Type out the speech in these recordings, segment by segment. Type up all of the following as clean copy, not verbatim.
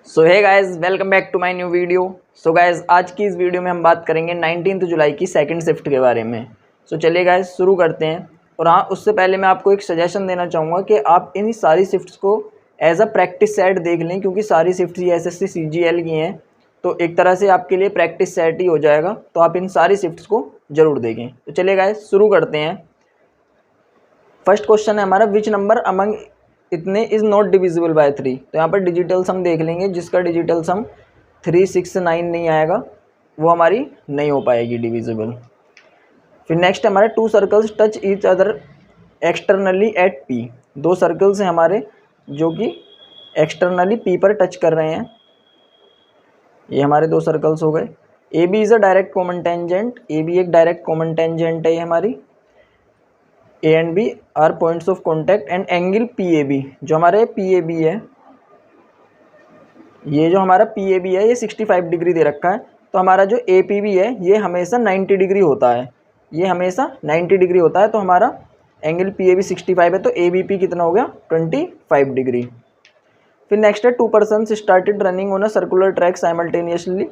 So hey guys, welcome back to my new video. So guys, आज की इस video में हम बात करेंगे 19 जुलाई की सेकंड शिफ्ट के बारे में। सो चलिए गाइस, शुरू करते हैं। और हाँ, उससे पहले मैं आपको एक सजेशन देना चाहूँगा कि आप इन सारी शिफ्ट्स को एज अ प्रैक्टिस सेट देख लें, क्योंकि सारी शिफ्ट्स ये SSC CGL की हैं, तो एक तरह से आपके लिए प्रैक्टिस सेट ही हो जाएगा। तो आप इन सारी शिफ्ट्स को जरूर देखें। तो चलिए गाइस, शुरू करते हैं। फर्स्ट क्वेश्चन है हमारा, विच नंबर अमंग इतने इज़ नॉट डिविजिबल बाय 3। तो यहाँ पर डिजिटल सम देख लेंगे, जिसका डिजिटल सम 3, 6, 9 नहीं आएगा वो हमारी नहीं हो पाएगी डिविजिबल। फिर नेक्स्ट हमारे, two circles touch each other externally at P। दो सर्कल्स हैं हमारे जो कि एक्सटर्नली P पर टच कर रहे हैं। ये हमारे दो सर्कल्स हो गए। AB is a direct common tangent. AB एक डायरेक्ट कॉमन टेंजेंट है ये हमारी। A and B are points of contact and angle PAB, जो हमारे PAB है, ये जो हमारा PAB है ये 65 डिग्री दे रखा है। तो हमारा जो APB है ये हमेशा 90 डिग्री होता है, ये हमेशा 90 डिग्री होता है। तो हमारा एंगल PAB 65 है, तो ABP कितना हो गया 25 डिग्री। फिर नेक्स्ट है, two persons started running on a circular track simultaneously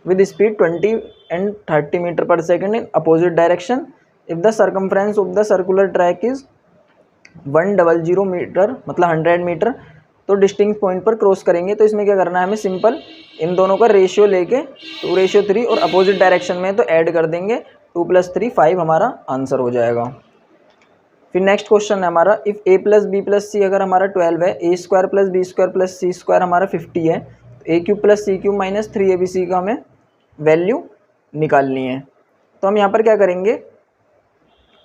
with speed 20 and 30 meter per second in opposite direction if the circumference of the circular track is 100 meter, मतलब 100 metre. तो distinct point पर cross करेंगे। तो इसमें क्या करना है हमें, सिंपल इन दोनों का रेशियो लेके 2:3 और अपोजिट डायरेक्शन में तो ऐड कर देंगे। 2 + 3 5 हमारा आंसर हो जाएगा। फिर नेक्स्ट क्वेश्चन है हमारा, इफ़ A + B + C अगर हमारा 12 है, A² + B² + C² हमारा 50 है, तो A³ + C³ - 3ABC का हमें वैल्यू निकालनी है। तो हम यहाँ पर क्या करेंगे,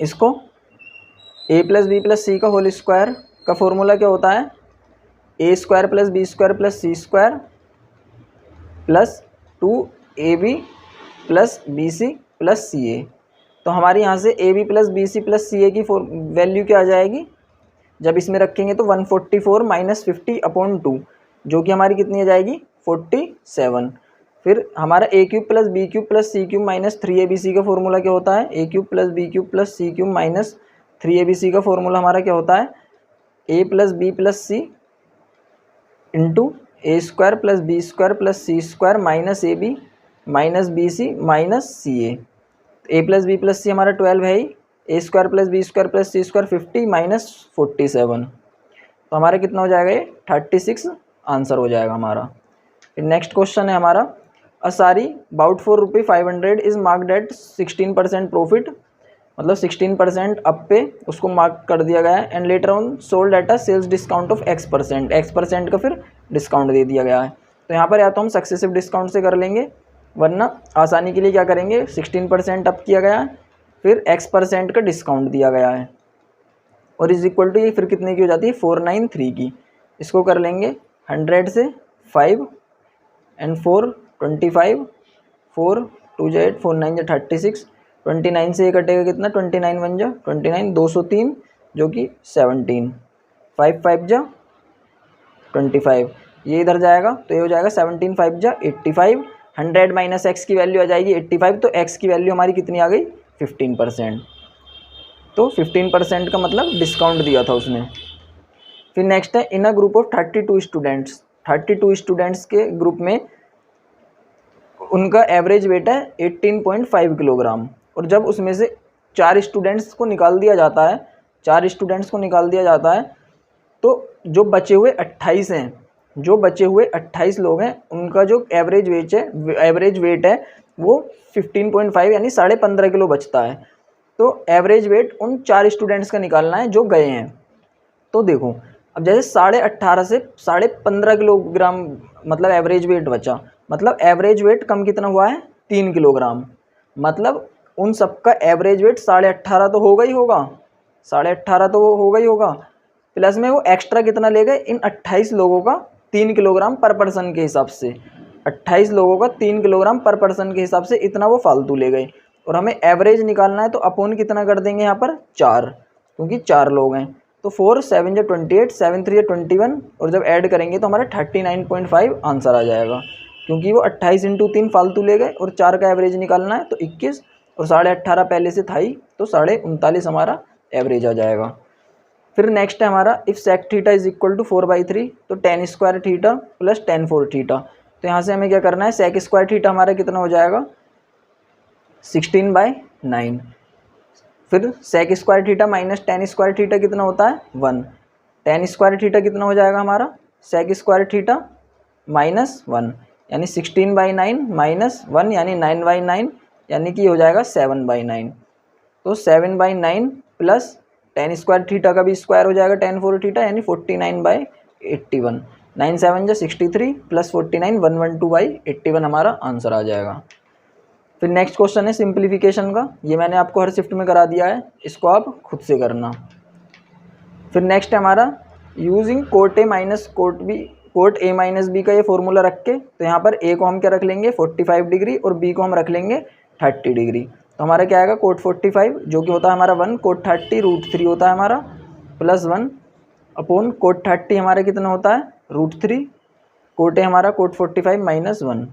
इसको A + B + C का होल स्क्वायर का फॉर्मूला क्या होता है, A² + B² + C² + 2AB + BC + CA। तो हमारी यहाँ से AB + BC + CA की वैल्यू क्या आ जाएगी, जब इसमें रखेंगे तो 144 - 50/2, जो कि हमारी कितनी आ जाएगी 47। फिर हमारा A³ + B³ + C³ - 3ABC का फॉर्मूला क्या होता है, A³ + B³ + C³ - 3ABC का फॉर्मूला हमारा क्या होता है, A + B + C into A² + B² + C² - AB - BC - CA। A + B + C हमारा 12 है ही, A² + B² + C² 50 - 47, तो हमारा कितना हो जाएगा, ये 36 आंसर हो जाएगा हमारा। फिर नेक्स्ट क्वेश्चन है हमारा, a sari bought for ₹500 is marked at 16% profit, मतलब 16% अप पे उसको मार्क कर दिया गया है, and later on sold at a sales discount of X%, X% का फिर डिस्काउंट दे दिया गया है। तो यहाँ पर या तो हम सक्सेसिव डिस्काउंट से कर लेंगे, वरना आसानी के लिए क्या करेंगे, 16% अप किया गया है, फिर X% का डिस्काउंट दिया गया है, और इज इक्वल टू ये फिर कितने की हो जाती है 493 की। इसको कर लेंगे 100 से 5 एंड 4 25, 4 2 8 4 9 36, 29 से ये कटेगा कितना 29 1 जा 29, 203 जो कि 17, 5 5 जा 25, ये इधर जाएगा तो ये हो जाएगा 17 5 जा 85, 100 - X की वैल्यू आ जाएगी 85, तो X की वैल्यू हमारी कितनी आ गई 15%। तो 15% का मतलब डिस्काउंट दिया था उसने। फिर नेक्स्ट है, in a group of 32 students, 32 students के ग्रुप में उनका एवरेज वेट है 18.5 किलोग्राम, और जब उसमें से 4 स्टूडेंट्स को निकाल दिया जाता है, 4 स्टूडेंट्स को निकाल दिया जाता है, तो जो बचे हुए 28 हैं, जो बचे हुए 28 लोग हैं, उनका जो एवरेज वेट है वो 15.5 यानी 15.5 किलो बचता है। तो एवरेज वेट उन 4 स्टूडेंट्स का निकालना है जो गए हैं। तो देखो, अब जैसे 18.5 से 15.5 किलोग्राम मतलब एवरेज वेट बचा, मतलब एवरेज वेट कम कितना हुआ है 3 किलोग्राम, मतलब उन सबका एवरेज वेट 18.5 तो होगा ही होगा, 18.5 तो होगा ही होगा, प्लस में वो एक्स्ट्रा कितना ले गए, इन 28 लोगों का 3 किलोग्राम पर पर्सन के हिसाब से, 28 लोगों का 3 किलोग्राम पर पर्सन के हिसाब से इतना वो फालतू ले गए। और हमें एवरेज निकालना है, तो अपोन कितना कर देंगे यहाँ पर 4, क्योंकि 4 लोग हैं, तो 4 7 या 28, 7 3 या 21, और जब ऐड करेंगे तो हमारा 39.5 आंसर आ जाएगा, क्योंकि वो 28 × 3 फालतू ले गए, और 4 का एवरेज निकालना है तो 21, और 18.5 पहले से था ही, तो 39.5 हमारा एवरेज आ जाएगा। फिर नेक्स्ट है हमारा if sec theta is equal to 4/3 तो tan square theta plus tan four theta. तो यहाँ से हमें क्या करना है, सेक स्क्वायर थीटा हमारा कितना हो जाएगा 16/9। फिर sec square theta minus tan square theta कितना होता है 1। टेन स्क्वायर थीटा कितना हो जाएगा हमारा सेक स्क्वायर थीटा -1 यानी 16/9 -1 यानी 9/9 यानी कि हो जाएगा 7/9। तो 7/9 प्लस टेन स्क्वायर थीटा का भी स्क्वायर हो जाएगा टेन फोर थीटा यानी 49/81। 9 7 जा 63 प्लस 49 112/81 हमारा आंसर आ जाएगा। फिर नेक्स्ट क्वेश्चन है सिंप्लीफिकेशन का, ये मैंने आपको हर शिफ्ट में करा दिया है, इसको आप खुद से करना। फिर नेक्स्ट है हमारा using cot A minus cot A minus B का ये फॉर्मूला रख के, तो यहाँ पर ए को हम क्या रख लेंगे 45 डिग्री और बी को हम रख लेंगे 30 डिग्री। तो हमारा क्या आएगा कोट 45 जो कि होता है हमारा 1, कोट 30 √3 होता है हमारा प्लस 1 अपॉन कोट 30 हमारा कितना होता है √3, कोट ए हमारा कोट 45 -1।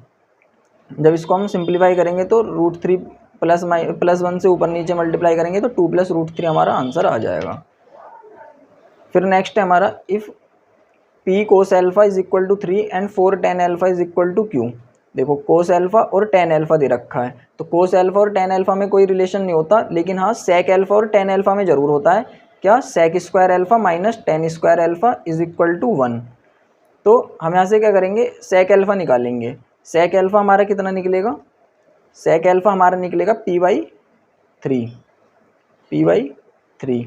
जब इसको हम सिंप्लीफाई करेंगे तो √3 प्लस 1 से ऊपर नीचे मल्टीप्लाई करेंगे तो 2 + √3 हमारा आंसर आ जाएगा। फिर नेक्स्ट है हमारा if P cos alpha is equal to 3 and 4 tan alpha is equal to Q। देखो कोस अल्फा और tan अल्फा दे रखा है, तो कोस अल्फा और tan अल्फा में कोई रिलेशन नहीं होता, लेकिन हाँ सेक अल्फा और tan अल्फा में ज़रूर होता है। क्या sec square alpha minus tan square alpha is equal to 1। तो हम यहाँ से क्या करेंगे सेक अल्फा निकालेंगे। सेक अल्फा हमारा कितना निकलेगा, सेक अल्फा हमारा निकलेगा P/3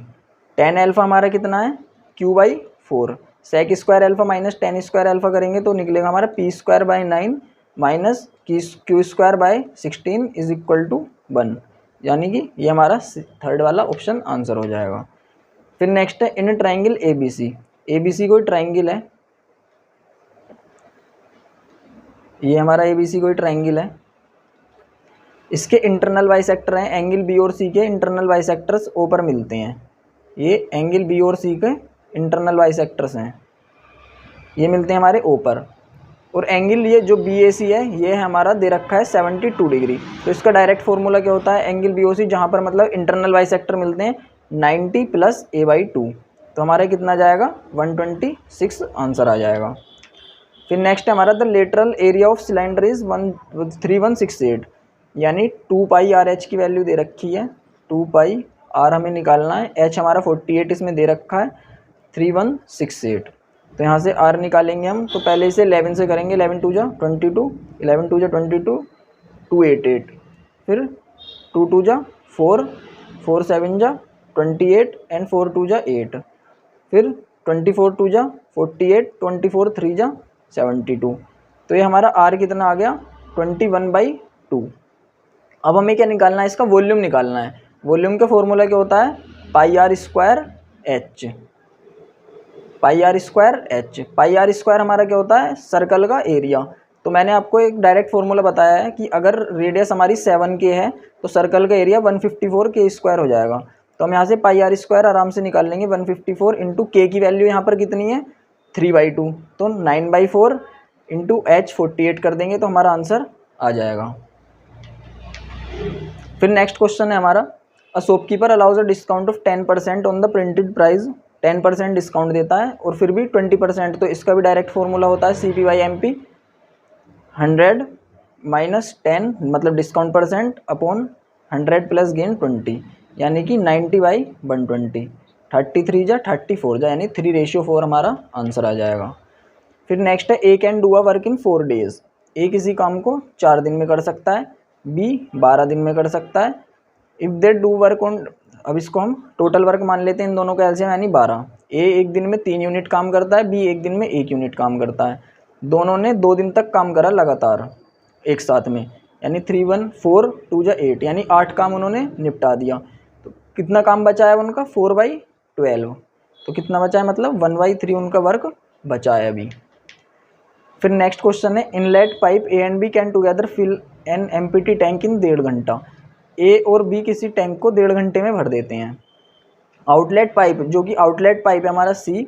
tan अल्फा हमारा कितना है Q/4। Sec square alpha minus tan square alpha करेंगे तो निकलेगा हमारा P²/9 minus Q²/16 is equal to 1, यानी कि ये हमारा थर्ड वाला ऑप्शन आंसर हो जाएगा। फिर नेक्स्ट है इन ट्राइंगल ABC कोई ट्राइंगल है, ये हमारा ABC कोई ट्राइंगल है, इसके इंटरनल बाइसेक्टर हैं एंगल B और C के इंटरनल बाइसेक्टर्स O पर मिलते हैं। ये एंगल B और C के इंटरनल बाइसेक्टर्स हैं, ये मिलते हैं हमारे O पर। और एंगल ये जो BAC है ये हमारा दे रखा है 72 डिग्री। तो इसका डायरेक्ट फार्मूला क्या होता है एंगल BOC जहाँ पर मतलब इंटरनल बाइसेक्टर मिलते हैं 90 + A/2। तो हमारा कितना जाएगा 126 आंसर आ जाएगा। फिर नेक्स्ट है हमारा the lateral area of cylinder is 3168 यानी 2πRH की वैल्यू दे रखी है, 2πR हमें निकालना है, H हमारा 48 इसमें दे रखा है 3168। तो यहाँ से R निकालेंगे हम, तो पहले इसे 11 से करेंगे, 11 2 जा 22, 11 2 जा 22, 288, फिर 2 2 जा 4, 4 7 जा 28 एंड 4 2 जा 8, फिर 24 2 जा 48, 24 3 जा 72। तो ये हमारा R कितना आ गया 21/2। अब हमें क्या निकालना है, इसका वॉल्यूम निकालना है। वॉल्यूम का फॉर्मूला क्या होता है πr²H। πr² हमारा क्या होता है सर्कल का एरिया। तो मैंने आपको एक डायरेक्ट फार्मूला बताया है कि अगर रेडियस हमारी 7K है तो सर्कल का एरिया 154K² हो जाएगा। तो हम यहाँ से πr² आराम से निकाल लेंगे। 154 इंटू K की वैल्यू यहाँ पर कितनी है 3/2, तो 9/4 इंटू H 48 कर देंगे तो हमारा आंसर आ जाएगा। फिर नेक्स्ट क्वेश्चन है हमारा a shopkeeper allows a discount of 10% on the printed price. 10% discount देता है और फिर भी 20%, तो इसका भी डायरेक्ट फार्मूला होता है CP/MP 100 माइनस 10 मतलब discount percent upon 100 plus gain 20 यानी कि 90/120। 33 जा 34 जा यानी 3:4 हमारा आंसर आ जाएगा। फिर नेक्स्ट है A can do a work in 4 days. A किसी काम को 4 दिन में कर सकता है, बी 12 दिन में कर सकता है। If they do work on, अब इसको हम टोटल वर्क मान लेते हैं इन दोनों का एलसीएम यानी 12। ए एक दिन में 3 यूनिट काम करता है, बी एक दिन में 1 यूनिट काम करता है। दोनों ने 2 दिन तक काम करा लगातार एक साथ में, यानी 3 1 4 2 जा 8 यानी 8 काम उन्होंने निपटा दिया। तो कितना काम बचा है उनका 4/12। तो कितना बचा है मतलब 1/3 उनका वर्क बचा है अभी। फिर नेक्स्ट क्वेश्चन है inlet pipe A and B can together fill an empty tank in 1.5 घंटा। ए और बी किसी टैंक को 1.5 घंटे में भर देते हैं। आउटलेट पाइप जो कि आउटलेट पाइप है हमारा सी,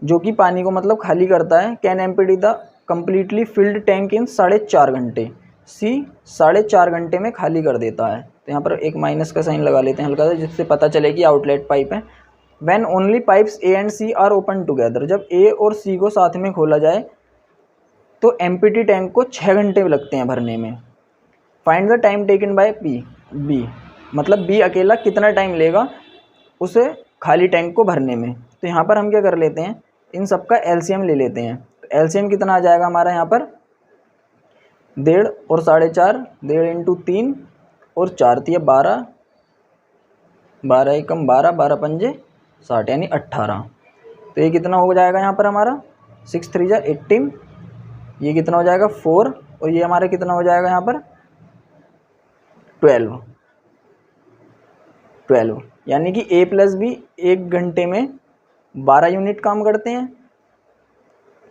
जो कि पानी को मतलब खाली करता है, can empty the completely field tank in 4.5 घंटे। सी 4.5 घंटे में खाली कर देता है। तो यहाँ पर एक माइनस का साइन लगा लेते हैं हल्का सा, जिससे पता चले कि आउटलेट पाइप है। When only pipes A and C are open together, जब ए और सी को साथ में खोला जाए तो एम्प्टी टैंक को 6 घंटे लगते हैं भरने में। Find the time taken by B, मतलब बी अकेला कितना टाइम लेगा उसे खाली टैंक को भरने में। तो यहाँ पर हम क्या कर लेते हैं, इन सब का एलसीएम ले लेते हैं। तो एलसीएम कितना आ जाएगा हमारा यहाँ पर 1.5 और 4.5, 1.5 इंटू 3 और 4, तो ये 12, 12 एकम 12, 12 पंजे 60 यानी 18। तो ये कितना हो जाएगा यहाँ पर हमारा 6 3 जा 18, ये कितना हो जाएगा 4, और ये हमारा कितना हो जाएगा यहाँ पर 12, यानी कि ए प्लस बी 1 घंटे में 12 यूनिट काम करते हैं,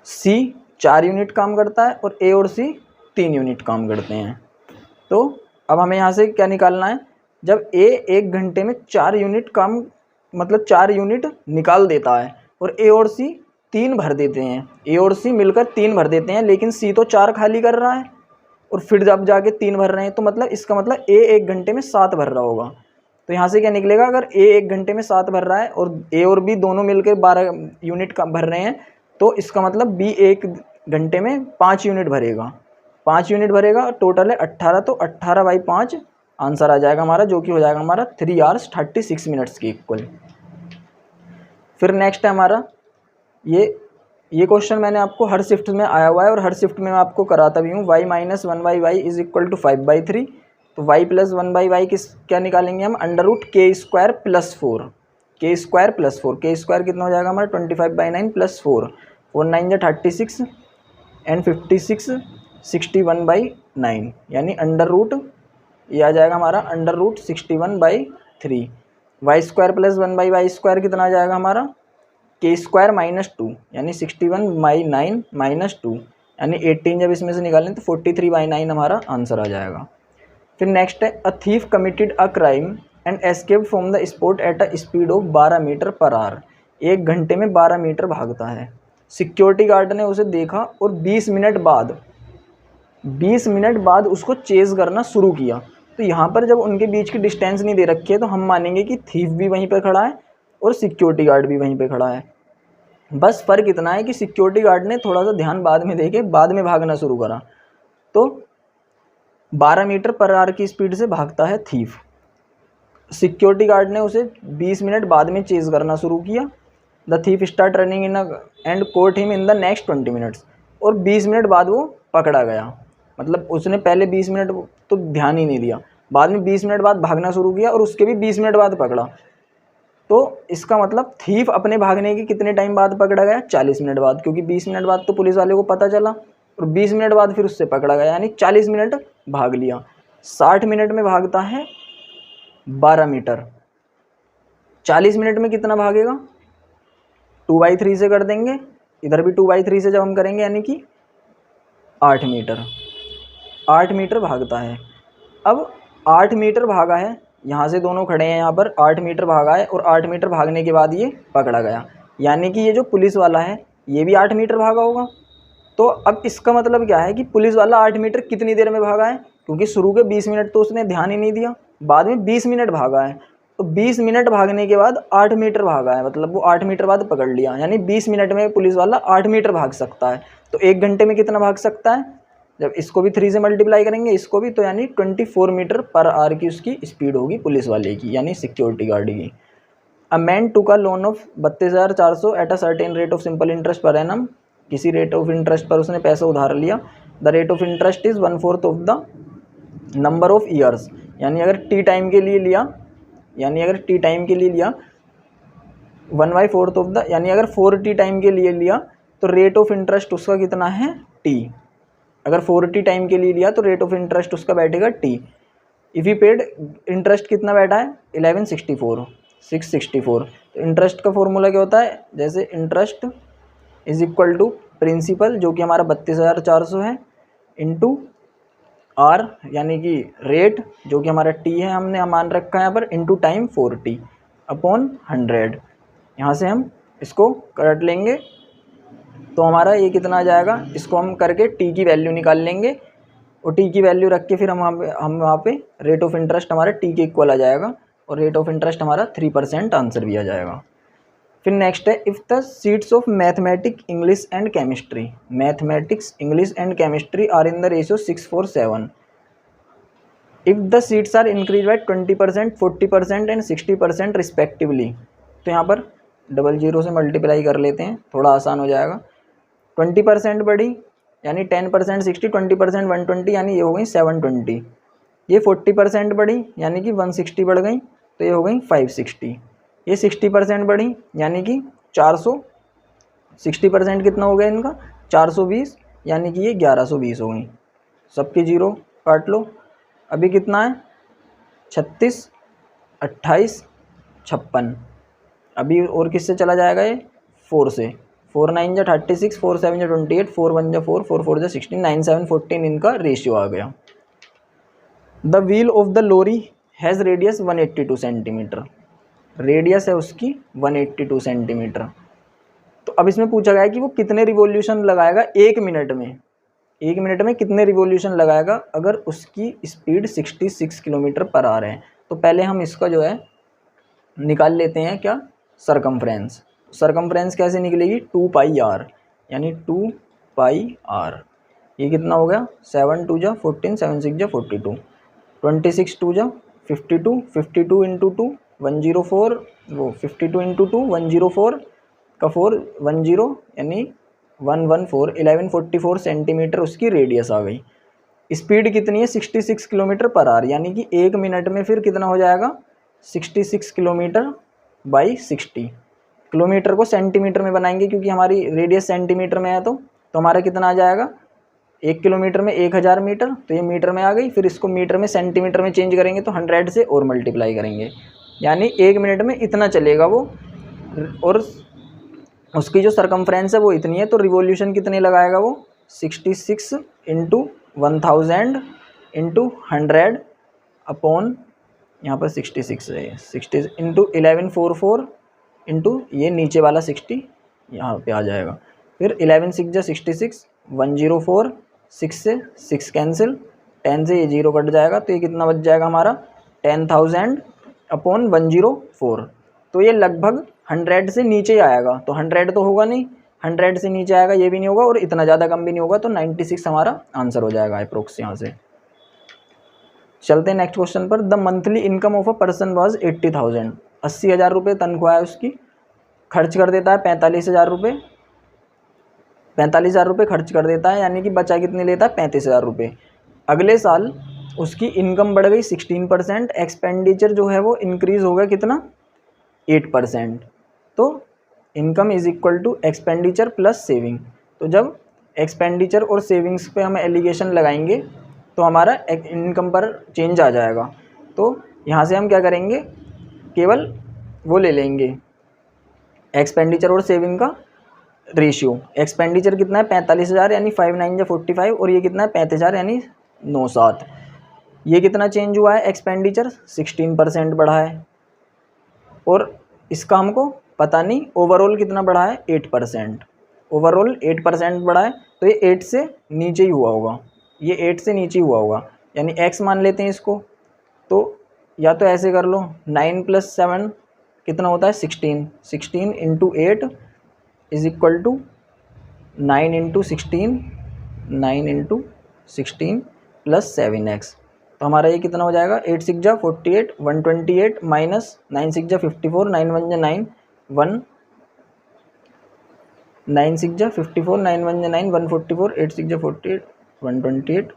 सी 4 यूनिट काम करता है और ए और सी 3 यूनिट काम करते हैं। तो अब हमें यहाँ से क्या निकालना है, जब ए 1 घंटे में 4 यूनिट काम मतलब 4 यूनिट निकाल देता है और ए और सी 3 भर देते हैं, ए और सी मिलकर 3 भर देते हैं, लेकिन सी तो 4 खाली कर रहा है और फिर जब जाके 3 भर रहे हैं, तो मतलब इसका मतलब ए 1 घंटे में 7 भर रहा होगा। तो यहाँ से क्या निकलेगा, अगर ए 1 घंटे में 7 भर रहा है और ए और बी दोनों मिलकर 12 यूनिट का भर रहे हैं, तो इसका मतलब बी 1 घंटे में 5 यूनिट भरेगा, 5 यूनिट भरेगा, टोटल है 18, तो 18/5 आंसर आ जाएगा हमारा, जो कि हो जाएगा हमारा 3 hours 36 minutes के इक्वल। फिर नेक्स्ट है हमारा ये क्वेश्चन मैंने आपको हर शिफ्ट में आया हुआ है और हर शिफ्ट में मैं आपको कराता भी हूँ। y - 1/y is equal to 5/3, तो y प्लस 1/y क्या निकालेंगे हम, √k² + 4, k² कितना हो जाएगा हमारा 25/9 + 4, 4 9 जा 36 एंड 56 61/9, यानी ये आ जाएगा हमारा √61/3। y² + 1/y² कितना आ जाएगा हमारा k² - 2, यानी 61/9 - 2, यानी 18 जब इसमें से निकालें तो 43/9 हमारा आंसर आ जाएगा। फिर नेक्स्ट है, a thief committed a crime and escape from the spot at a speed of 12 meter per hour, 1 घंटे में 12 मीटर भागता है। सिक्योरिटी गार्ड ने उसे देखा और 20 मिनट बाद उसको चेज़ करना शुरू किया। तो यहाँ पर जब उनके बीच की डिस्टेंस नहीं दे रखी है, तो हम मानेंगे कि थीफ भी वहीं पर खड़ा है और सिक्योरिटी गार्ड भी वहीं पर खड़ा है। बस फ़र्क इतना है कि सिक्योरिटी गार्ड ने थोड़ा सा ध्यान बाद में देके बाद में भागना शुरू करा। तो 12 मीटर पर आवर की स्पीड से भागता है थीफ, सिक्योरिटी गार्ड ने उसे 20 मिनट बाद में चेज़ करना शुरू किया। The thief start running in and caught him in the next 20 minutes, और 20 मिनट बाद वो पकड़ा गया। मतलब उसने पहले 20 मिनट तो ध्यान ही नहीं दिया, बाद में 20 मिनट बाद भागना शुरू किया और उसके भी 20 मिनट बाद पकड़ा। तो इसका मतलब थीफ अपने भागने के कितने टाइम बाद पकड़ा गया, 40 मिनट बाद, क्योंकि 20 मिनट बाद तो पुलिस वाले को पता चला और 20 मिनट बाद फिर उससे पकड़ा गया, यानी 40 मिनट भाग लिया। 60 मिनट में भागता है 12 मीटर, 40 मिनट में कितना भागेगा, 2/3 से कर देंगे, इधर भी 2/3 से जब हम करेंगे, यानी कि 8 मीटर भागता है। अब 8 मीटर भागा है, यहाँ से दोनों खड़े हैं, यहाँ पर 8 मीटर भागा है और 8 मीटर भागने के बाद ये पकड़ा गया, यानी कि ये जो पुलिस वाला है ये भी 8 मीटर भागा होगा। तो अब इसका मतलब क्या है कि पुलिस वाला 8 मीटर कितनी देर में भागा है, क्योंकि शुरू के 20 मिनट तो उसने ध्यान ही नहीं दिया, बाद में 20 मिनट भागा है। तो 20 मिनट भागने के बाद 8 मीटर भागा है, मतलब वो 8 मीटर बाद पकड़ लिया, यानी 20 मिनट में पुलिस वाला 8 मीटर भाग सकता है। तो 1 घंटे में कितना भाग सकता है, जब इसको भी 3 से मल्टीप्लाई करेंगे इसको भी, तो यानी 24 मीटर पर आवर की उसकी स्पीड होगी पुलिस वाले की, यानी सिक्योरिटी गार्ड की। A man took a loan of 32,400 at a certain rate of simple interest per annum, किसी रेट ऑफ इंटरेस्ट पर उसने पैसा उधार लिया। The rate of interest is 1/4 of the number of years, यानी अगर टी टाइम के लिए लिया, 1/4 ऑफ द, यानी अगर 4t टाइम के लिए लिया तो रेट ऑफ इंटरेस्ट उसका कितना है t, अगर 4t टाइम के लिए लिया तो रेट ऑफ इंटरेस्ट उसका बैठेगा t। If he paid, interest कितना बैठा है 664। तो इंटरेस्ट का फॉर्मूला क्या होता है, जैसे interest is equal to principal जो कि हमारा 32,400 है, इंटू आर यानी कि रेट जो कि हमारा टी है हमने मान रखा है यहाँ पर, इंटू टाइम 4t अपॉन 100। यहाँ से हम इसको काट लेंगे तो हमारा ये कितना आ जाएगा, इसको हम करके टी की वैल्यू निकाल लेंगे और टी की वैल्यू रख के फिर हम वहाँ पे रेट ऑफ इंटरेस्ट हमारा टी के इक्वल आ जाएगा और रेट ऑफ इंटरेस्ट हमारा 3% आंसर भी आ जाएगा। फिर नेक्स्ट है if the seats of mathematics English and chemistry, mathematics English and chemistry are in the ratio 6:4:7, if the seats are increase by 20%, 40% and 60% respectively. तो यहाँ पर डबल जीरो से multiply कर लेते हैं, थोड़ा आसान हो जाएगा। 20% बढ़ी यानी 10% 60, 20% 120 यानी ये हो गई 720। ये 40% बढ़ी यानी कि 160 बढ़ गई, तो ये हो गई 560। ये 60% बढ़ी यानी कि 400, 60% कितना हो गया इनका 420, यानी कि ये 1120 हो गई। सबकी जीरो काट लो। अभी कितना है 36, 28, 56। अभी और किससे चला जाएगा ये 4 से, 4 9 जा 36, 4 7 जा 28, 4 1 जा 4, 4 4 जा 16, 9 7 14 इनका रेशियो आ गया। The wheel of the lorry has radius 182 centimeter, radius है उसकी 182 सेंटीमीटर। तो अब इसमें पूछा गया है कि वो कितने रिवॉल्यूशन लगाएगा 1 मिनट में, 1 मिनट में कितने रिवॉल्यूशन लगाएगा अगर उसकी स्पीड 66 किलोमीटर पर आवर है। तो पहले हम इसका जो है निकाल लेते हैं क्या सरकमफ्रेंस। सरकमफ्रेंस कैसे निकलेगी 2πr, यानी 2πr। ये कितना हो गया 7 2 जा 14, 7 6 जा 42, 26 2 जा 52, 52 इंटू 2 104, वो 52 इंटू 2 104 का 4 10 यानी 114, 1144 सेंटीमीटर उसकी रेडियस आ गई। स्पीड कितनी है 66 किलोमीटर पर आवर, यानी कि 1 मिनट में फिर कितना हो जाएगा 66 किलोमीटर बाई 60। किलोमीटर को सेंटीमीटर में बनाएंगे क्योंकि हमारी रेडियस सेंटीमीटर में है, तो हमारा कितना आ जाएगा 1 किलोमीटर में 1000 मीटर, तो ये मीटर में आ गई। फिर इसको मीटर में सेंटीमीटर में चेंज करेंगे तो 100 से और मल्टीप्लाई करेंगे, यानी 1 मिनट में इतना चलेगा वो, और उसकी जो सरकमफ्रेंस है वो इतनी है। तो रिवॉल्यूशन कितने लगाएगा वो 66 इंटू 1000 इंटू 100 अपॉन, यहाँ पर 66 है, 60 इंटू 1144 इंटू ये नीचे वाला 60 यहाँ पे आ जाएगा। फिर 11 6 जा 66, 104, 6 से 6 कैंसिल, 10 से ये 0 कट जाएगा, तो ये कितना बच जाएगा हमारा 10,000 अपॉन 104। तो ये लगभग 100 से नीचे ही आएगा, तो 100 तो होगा नहीं, 100 से नीचे आएगा ये भी नहीं होगा और इतना ज़्यादा कम भी नहीं होगा, तो 96 हमारा आंसर हो जाएगा अप्रोक्स। यहाँ से चलते हैं नेक्स्ट क्वेश्चन पर। The monthly income of a person was 80,000, 80,000 रुपये तनख्वाह है उसकी, खर्च कर देता है 45,000 रुपये, 45,000 रुपये खर्च कर देता है, यानी कि बचा कितने लेता है 35,000 रुपये। अगले साल उसकी इनकम बढ़ गई 16%, एक्सपेंडिचर जो है वो इंक्रीज़ हो गया कितना 8%। तो income is equal to expenditure plus saving. तो जब एक्सपेंडिचर और सेविंग्स पे हम एलिगेशन लगाएंगे तो हमारा इनकम पर चेंज आ जाएगा। तो यहाँ से हम क्या करेंगे, केवल वो ले लेंगे एक्सपेंडिचर और सेविंग का रेशियो। एक्सपेंडिचर कितना है 45,000 यानी 5 9 जा 45, और ये कितना है 35,000 यानी 9 7। ये कितना चेंज हुआ है एक्सपेंडिचर 16% बढ़ा है, और इसका हमको पता नहीं ओवरऑल कितना बढ़ा है 8%, ओवरऑल 8% बढ़ा है। तो ये 8 से नीचे ही हुआ होगा, ये 8 से नीचे हुआ होगा, यानी x मान लेते हैं इसको। तो या तो ऐसे कर लो 9 + 7 कितना होता है 16, 16 into 8 is equal to 9 into 16, 9 into 16 plus 7x। तो हमारा ये कितना हो जाएगा 8 6 जा 48, 128 माइनस 9 6 जा 54, 9 1 जा 9, 1 9 6 जा 54, 9 1 जा 9, 144, 8 6 जा 48, 128,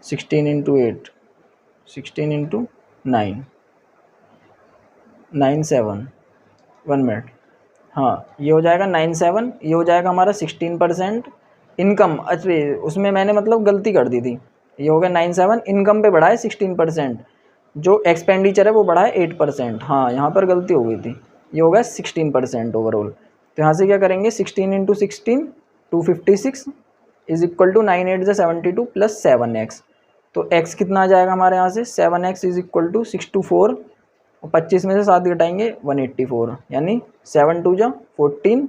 16 इंटू 8, 16 इंटू 9, 9 7, 1 मिनट, हाँ ये हो जाएगा 9 7, ये हो जाएगा हमारा 16% इनकम। अच्छा उसमें मैंने मतलब गलती कर दी थी, ये हो गया 9 7 इनकम पे बढ़ा है 16%, जो एक्सपेंडिचर है वो बढ़ा है 8%। हाँ यहाँ पर गलती हो गई थी, ये हो गया 16% ओवरऑल। तो यहाँ से क्या करेंगे 16 इंटू 16 256 इज इक्वल टू 9 8 जा 72 प्लस 7x। तो x कितना आ जाएगा हमारे यहाँ से 7x इज इक्वल टू 624, और 25 में से 7 घटाएंगे 184, यानी 7 2 जा 14,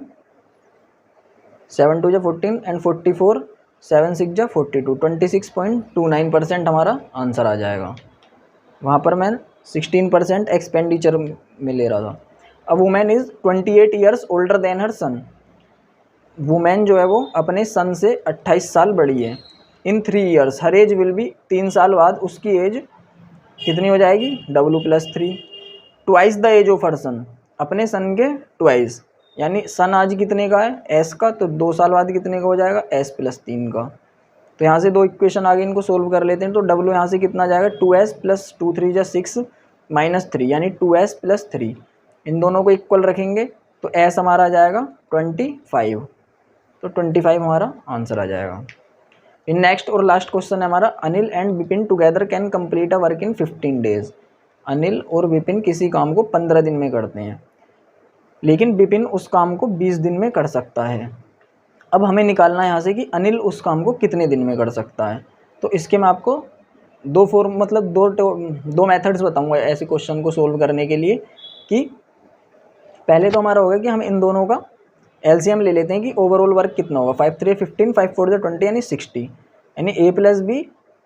7 2 जा 14 एंड 44, 7 6 जा 42, 26.29% हमारा आंसर आ जाएगा। वहाँ पर मैं 16% एक्सपेंडिचर में ले रहा था। A women is 28 years older than her son. Women जो है वो अपने सन से 28 साल बड़ी है। In 3 years her age will be, 3 साल बाद उसकी एज कितनी हो जाएगी, W+3, twice the age of her son, अपने सन के ट्वाइस, यानी सन आज कितने का है, S का, तो 2 साल बाद कितने का हो जाएगा, S+3 का। तो यहाँ से 2 इक्वेशन आगे इनको सोल्व कर लेते हैं। तो W यहाँ से कितना जाएगा, 2S + 2 3 = 6 -3 यानी 2S+3, इन दोनों को इक्वल रखेंगे तो S हमारा आ जाएगा 25। तो 25 हमारा आंसर आ जाएगा। इन नेक्स्ट और लास्ट क्वेश्चन है हमारा, Anil and Vipin together can complete a work in 15 days. Anil और विपिन किसी काम को 15 दिन में करते हैं, लेकिन विपिन उस काम को 20 दिन में कर सकता है। अब हमें निकालना है यहाँ से कि अनिल उस काम को कितने दिन में कर सकता है। तो इसके मैं आपको दो मेथड्स बताऊंगा ऐसे क्वेश्चन को सोल्व करने के लिए। कि पहले तो हमारा होगा कि हम इन दोनों का एलसीएम ले लेते हैं कि ओवरऑल वर्क कितना होगा, 5 3 15 5 4 20 यानी 60, यानी A+B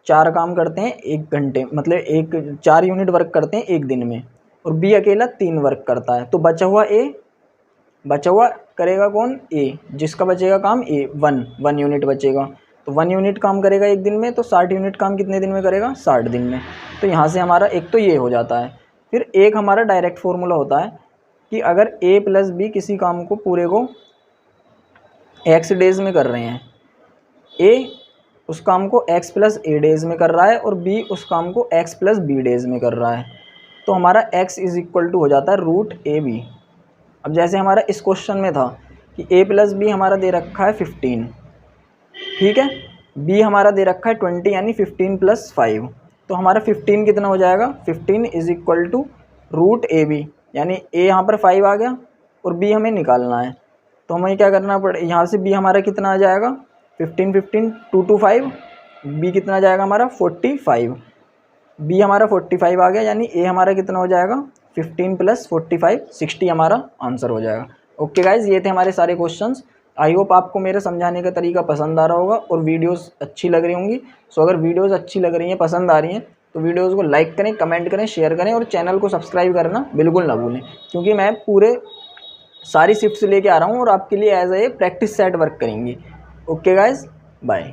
4 काम करते हैं 1 घंटे, मतलब 4 यूनिट वर्क करते हैं 1 दिन में, और B अकेला 3 वर्क करता है। तो बचा हुआ करेगा कौन, A, जिसका बचेगा काम A 1 यूनिट बचेगा। तो 1 यूनिट काम करेगा 1 दिन में, तो 60 यूनिट काम कितने दिन में करेगा, 60 दिन में। तो यहाँ से हमारा एक तो ये हो जाता है। फिर एक हमारा डायरेक्ट फार्मूला होता है कि अगर A+B किसी काम को पूरे को X डेज में कर रहे हैं, A उस काम को X + A डेज में कर रहा है और B उस काम को X + B डेज में कर रहा है, तो हमारा X = हो जाता है √AB। अब जैसे हमारा इस क्वेश्चन में था कि A+B हमारा दे रखा है 15, ठीक है, B हमारा दे रखा है 20 यानी 15 + 5, तो हमारा 15 कितना हो जाएगा, 15 = √AB, यानी A यहाँ पर 5 आ गया और B हमें निकालना है। तो हमें क्या करना पड़े, यहाँ से B हमारा कितना आ जाएगा, 15 15 2 2 5, B कितना जाएगा हमारा 45, B हमारा 45 आ गया, यानी A हमारा कितना हो जाएगा 15 + 45 60 हमारा आंसर हो जाएगा। ओके गाइज, ये थे हमारे सारे क्वेश्चंस। आई होप आपको मेरे समझाने का तरीका पसंद आ रहा होगा और वीडियोस अच्छी लग रही होंगी। सो अगर वीडियोस अच्छी लग रही हैं, पसंद आ रही हैं, तो वीडियोस को लाइक करें, कमेंट करें, शेयर करें और चैनल को सब्सक्राइब करना बिल्कुल ना भूलें, क्योंकि मैं पूरे सारी शिफ्ट्स लेके आ रहा हूँ और आपके लिए as a practice set work करेंगी। Okay guys, bye.